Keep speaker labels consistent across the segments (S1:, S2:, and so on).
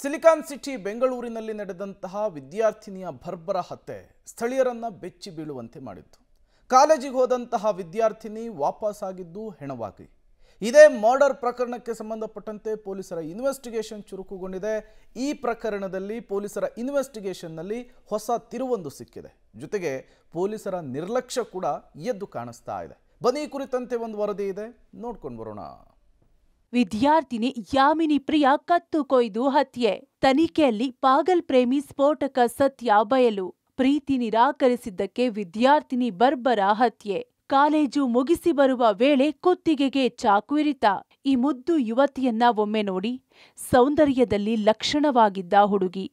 S1: Silicon city ಬೆಂಗಳೂರಿನಲ್ಲಿ ನಡೆದಂತಹ ವಿದ್ಯಾರ್ಥಿನಿಯ ಬರ್ಬರ ಹತ್ಯೆ ಸ್ಥಳೀಯರನ್ನ ಬೆಚ್ಚಿ ಬೀಳುವಂತೆ ಮಾಡಿತ್ತು. ಕಾಲೇಜಿಗೆ ಹೋದಂತಹ ವಿದ್ಯಾರ್ಥಿನಿ ವಾಪಸ್ಸಾಗಿದ್ದು ಹೆಣವಾಗಿ. ಇದೇ ಮರ್ಡರ್ ಪ್ರಕರಣಕ್ಕೆ ಸಂಬಂಧಪಟ್ಟಂತೆ ಪೊಲೀಸರ ಇನ್ವೆಸ್ಟಿಗೇಷನ್ ಚುರುಕುಗೊಂಡಿದೆ. ಈ ಪ್ರಕರಣದಲ್ಲಿ ಪೊಲೀಸರ ಇನ್ವೆಸ್ಟಿಗೇಷನ್ನಲ್ಲಿ ಹೊಸ ತಿರುವೊಂದು ಸಿಕ್ಕಿದೆ. ಜೊತೆಗೆ ಪೊಲೀಸರ ನಿರ್ಲಕ್ಷ್ಯ ಕೂಡ ಎದ್ದು ಕಾಣಿಸ್ತಾ ಇದೆ. ಬನ್ನಿ ಕುರಿತಂತೆ ಒಂದು ವರದಿ ಇದೆ, ನೋಡ್ಕೊಂಡು ಬರೋಣ.
S2: ವಿದ್ಯಾರ್ಥಿನಿ ಯಾಮಿನಿ ಪ್ರಿಯಾ ಕತ್ತು ಕೊಯ್ದು ಹತ್ಯೆ. ತನಿಖೆಯಲ್ಲಿ ಪಾಗಲ್ ಪ್ರೇಮಿ ಸ್ಫೋಟಕ ಸತ್ಯ ಬಯಲು. ಪ್ರೀತಿ ನಿರಾಕರಿಸಿದ್ದಕ್ಕೆ ವಿದ್ಯಾರ್ಥಿನಿ ಬರ್ಬರ ಹತ್ಯೆ. ಕಾಲೇಜು ಮುಗಿಸಿ ಬರುವ ವೇಳೆ ಕುತ್ತಿಗೆಗೆ ಚಾಕು ಇರಿತ. ಈ ಮುದ್ದು ಯುವತಿಯನ್ನ ಒಮ್ಮೆ ನೋಡಿ. ಸೌಂದರ್ಯದಲ್ಲಿ ಲಕ್ಷಣವಾಗಿದ್ದ ಹುಡುಗಿ.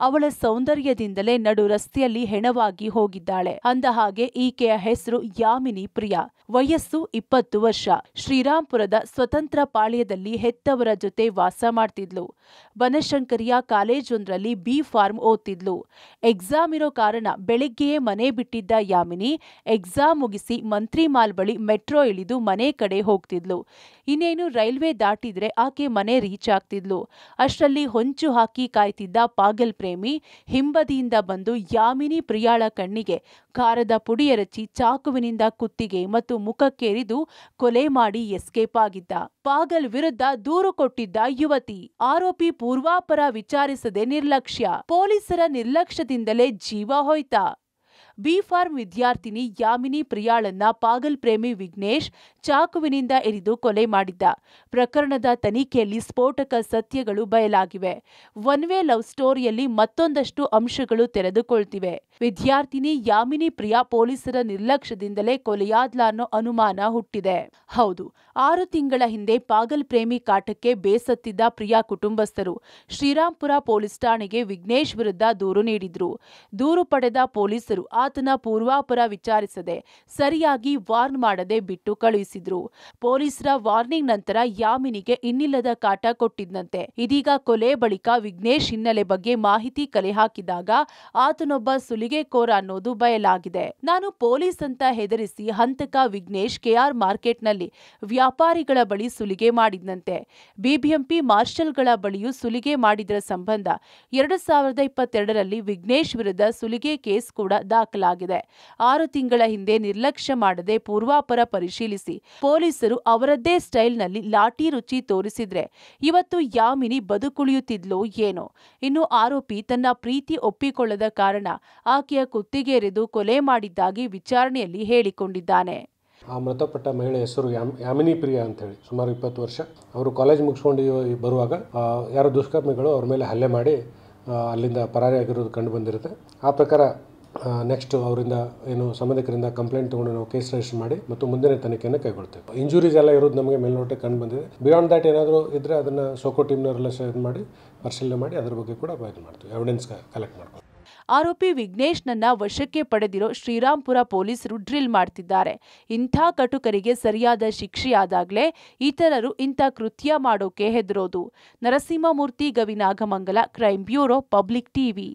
S2: ಅವಳ ಸೌಂದರ್ಯದಿಂದಲೇ ನಡು ರಸ್ತೆಯಲ್ಲಿ ಹೆಣವಾಗಿ ಹೋಗಿದ್ದಾಳೆ. ಅಂದಹಾಗೆ ಈಕೆಯ ಹೆಸರು ಯಾಮಿನಿ ಪ್ರಿಯಾ. ವಯಸ್ಸು 20 ವರ್ಷ. ಶ್ರೀರಾಂಪುರದ ಸ್ವತಂತ್ರ ಪಾಳ್ಯದಲ್ಲಿ ಹೆತ್ತವರ ಜೊತೆ ವಾಸ ಮಾಡ್ತಿದ್ಲು. ಬನಶಂಕರಿಯ ಕಾಲೇಜೊಂದರಲ್ಲಿ ಬಿ ಫಾರ್ಮ್ ಓದ್ತಿದ್ಲು. ಎಕ್ಸಾಮ್ ಇರೋ ಕಾರಣ ಬೆಳಿಗ್ಗೆಯೇ ಮನೆ ಬಿಟ್ಟಿದ್ದ ಯಾಮಿನಿ ಎಕ್ಸಾಮ್ ಮುಗಿಸಿ ಮಂತ್ರಿಮಾಲ್ ಬಳಿ ಮೆಟ್ರೋ ಇಳಿದು ಮನೆ ಕಡೆ ಹೋಗ್ತಿದ್ಲು. ಇನ್ನೇನು ರೈಲ್ವೆ ದಾಟಿದ್ರೆ ಆಕೆ ಮನೆ ರೀಚ್ ಆಗ್ತಿದ್ಲು. ಅಷ್ಟರಲ್ಲಿ ಹೊಂಚು ಹಾಕಿ ಕಾಯ್ತಿದ್ದ ಪಾಗಲ್ ಪ್ರೇಮಿ ಹಿಂಬದಿಯಿಂದ ಬಂದು ಯಾಮಿನಿ ಪ್ರಿಯಾಳ ಕಣ್ಣಿಗೆ ಖಾರದ ಪುಡಿ ಎರಚಿ ಚಾಕುವಿನಿಂದ ಕುತ್ತಿಗೆ ಮತ್ತು ಮುಖಕ್ಕೇರಿದು ಕೊಲೆ ಮಾಡಿ ಎಸ್ಕೇಪ್ ಆಗಿದ್ದ. ಪಾಗಲ್ ವಿರುದ್ಧ ದೂರು ಕೊಟ್ಟಿದ್ದ ಯುವತಿ. ಆರೋಪಿ ಪೂರ್ವಾಪರ ವಿಚಾರಿಸದೆ ನಿರ್ಲಕ್ಷ್ಯ. ಪೊಲೀಸರ ನಿರ್ಲಕ್ಷ್ಯದಿಂದಲೇ ಜೀವ ಹೋಯ್ತಾ? ಬಿ ಫಾರ್ಮ್ ವಿದ್ಯಾರ್ಥಿನಿ ಯಾಮಿನಿ ಪ್ರಿಯಾಳನ್ನ ಪಾಗಲ್ ಪ್ರೇಮಿ ವಿಘ್ನೇಶ್ ಚಾಕುವಿನಿಂದ ಇರಿದು ಕೊಲೆ ಮಾಡಿದ್ದ. ಪ್ರಕರಣದ ತನಿಖೆಯಲ್ಲಿ ಸ್ಫೋಟಕ ಸತ್ಯಗಳು ಬಯಲಾಗಿವೆ. ಒನ್ ವೇ ಲವ್ ಸ್ಟೋರಿಯಲ್ಲಿ ಮತ್ತೊಂದಷ್ಟು ಅಂಶಗಳು ತೆರೆದುಕೊಳ್ತಿವೆ. ವಿದ್ಯಾರ್ಥಿನಿ ಯಾಮಿನಿ ಪ್ರಿಯಾ ಪೊಲೀಸರ ನಿರ್ಲಕ್ಷ್ಯದಿಂದಲೇ ಕೊಲೆಯಾದ್ಲ ಅನ್ನೋ ಅನುಮಾನ ಹುಟ್ಟಿದೆ. ಹೌದು, 6 ತಿಂಗಳ ಹಿಂದೆ ಪಾಗಲ್ ಪ್ರೇಮಿ ಕಾಟಕ್ಕೆ ಬೇಸತ್ತಿದ್ದ ಪ್ರಿಯಾ ಕುಟುಂಬಸ್ಥರು ಶ್ರೀರಾಂಪುರ ಪೊಲೀಸ್ ಠಾಣೆಗೆ ವಿಘ್ನೇಶ್ ವಿರುದ್ಧ ದೂರು ನೀಡಿದ್ರು. ದೂರು ಪಡೆದ ಪೊಲೀಸರು ಆತನ ಪೂರ್ವಾಪರ ವಿಚಾರಿಸದೆ ಸರಿಯಾಗಿ ವಾರ್ನ್ ಮಾಡದೆ ಬಿಟ್ಟು ಕಳುಹಿಸಿದ್ರು. ಪೊಲೀಸರ ವಾರ್ನಿಂಗ್ ನಂತರ ಯಾಮಿನಿಗೆ ಇನ್ನಿಲ್ಲದ ಕಾಟ ಕೊಟ್ಟಿದ್ದಂತೆ. ಇದೀಗ ಕೊಲೆ ಬಳಿಕ ವಿಘ್ನೇಶ್ ಹಿನ್ನೆಲೆ ಬಗ್ಗೆ ಮಾಹಿತಿ ಕಲೆ ಹಾಕಿದಾಗ ಆತನೊಬ್ಬ ಸುಲಿಗೆಕೋರ ಅನ್ನೋದು ಬಯಲಾಗಿದೆ. ನಾನು ಪೊಲೀಸ್ ಅಂತ ಹೆದರಿಸಿ ಹಂತಕ ವಿಘ್ನೇಶ್ ಕೆಆರ್ ಮಾರ್ಕೆಟ್ನಲ್ಲಿ ವ್ಯಾಪಾರಿಗಳ ಬಳಿ ಸುಲಿಗೆ ಮಾಡಿದ್ದಂತೆ. ಬಿಬಿಎಂಪಿ ಮಾರ್ಷಲ್ಗಳ ಬಳಿಯೂ ಸುಲಿಗೆ ಮಾಡಿದರ ಸಂಬಂಧ 2022ರಲ್ಲಿ ವಿಘ್ನೇಶ್ ವಿರುದ್ಧ ಸುಲಿಗೆ ಕೇಸ್ ಕೂಡ ದಾಖಲಾಗಿದೆ. 6 ತಿಂಗಳ ಹಿಂದೆ ನಿರ್ಲಕ್ಷ್ಯ ಮಾಡದೆ ಪೂರ್ವಾಪರ ಪರಿಶೀಲಿಸಿ ಪೊಲೀಸರು ಅವರದ್ದೇ ಸ್ಟೈಲ್ನಲ್ಲಿ ಲಾಠಿ ರುಚಿ ತೋರಿಸಿದ್ರೆ ಇವತ್ತು ಯಾಮಿನಿ ಬದುಕುಳಿಯುತ್ತಿದ್ಲೋ ಏನೋ. ಇನ್ನು ಆರೋಪಿ ತನ್ನ ಪ್ರೀತಿ ಒಪ್ಪಿಕೊಳ್ಳದ ಕಾರಣ ಆಕೆಯ ಕುತ್ತಿಗೆರೆದು ಕೊಲೆ ಮಾಡಿದ್ದಾಗಿ ವಿಚಾರಣೆಯಲ್ಲಿ ಹೇಳಿಕೊಂಡಿದ್ದಾನೆ.
S3: ಆ ಮೃತಪಟ್ಟ ಮಹಿಳೆ ಹೆಸರು ಯಾಮಿನಿ ಪ್ರಿಯಾ ಅಂತೇಳಿ, ಸುಮಾರು 20 ವರ್ಷ. ಅವರು ಕಾಲೇಜ್ ಮುಗಿಸ್ಕೊಂಡು ಬರುವಾಗ ಯಾರೋ ದುಷ್ಕರ್ಮಿಗಳು ಅವ್ರ ಮೇಲೆ ಹಲ್ಲೆ ಮಾಡಿ ಅಲ್ಲಿಂದ ಪರಾರಿಯಾಗಿರೋದು ಕಂಡು ಬಂದಿರುತ್ತೆ. ಆ ಪ್ರಕಾರ ನೆಕ್ಸ್ಟ್ ಅವರಿಂದ ಏನು ಸಂಬಂಧಿಕರಿಂದ ಕಂಪ್ಲೇಂಟ್ ತೊಗೊಂಡು ನಾವು ಕೇಸ್ ರಿಜಿಸ್ಟರ್ ಮಾಡಿ ಮತ್ತು ಮುಂದಿನ ತನಿಖೆಯನ್ನು ಕೈಗೊಳ್ತೇವೆ. ಇಂಜುರೀಸ್ ಎಲ್ಲ ಇರೋದು ನಮಗೆ ಮೇಲ್ನೋಟಕ್ಕೆ ಕಂಡು ಬಂದಿದೆ. ಬಿಯಾಂಡ್ ದ್ಯಾಟ್ ಏನಾದರೂ ಇದ್ದರೆ ಅದನ್ನು ಸೋಕೋ ಟೀಮ್ನವರೆಲ್ಲ ಇದು ಮಾಡಿ ಪರಿಶೀಲನೆ ಮಾಡಿ ಅದ್ರ ಬಗ್ಗೆ ಕೂಡ ಇದು ಮಾಡ್ತೀವಿ, ಎವಿಡೆನ್ಸ್ ಕಲೆಕ್ಟ್ ಮಾಡ್ತೀವಿ.
S2: ಆರೋಪಿ ವಿಘ್ನೇಶ್ನನ್ನ ವಶಕ್ಕೆ ಪಡೆದಿರೋ ಶ್ರೀರಾಂಪುರ ಪೊಲೀಸರು ಡ್ರಿಲ್ ಮಾಡ್ತಿದ್ದಾರೆ. ಇಂಥ ಕಟುಕರಿಗೆ ಸರಿಯಾದ ಶಿಕ್ಷೆಯಾದಾಗಲೇ ಇತರರು ಇಂಥ ಕೃತ್ಯ ಮಾಡೋಕೆ ಹೆದರೋದು. Narasimhamurthy, Gavinagamangala, crime bureau, public TV.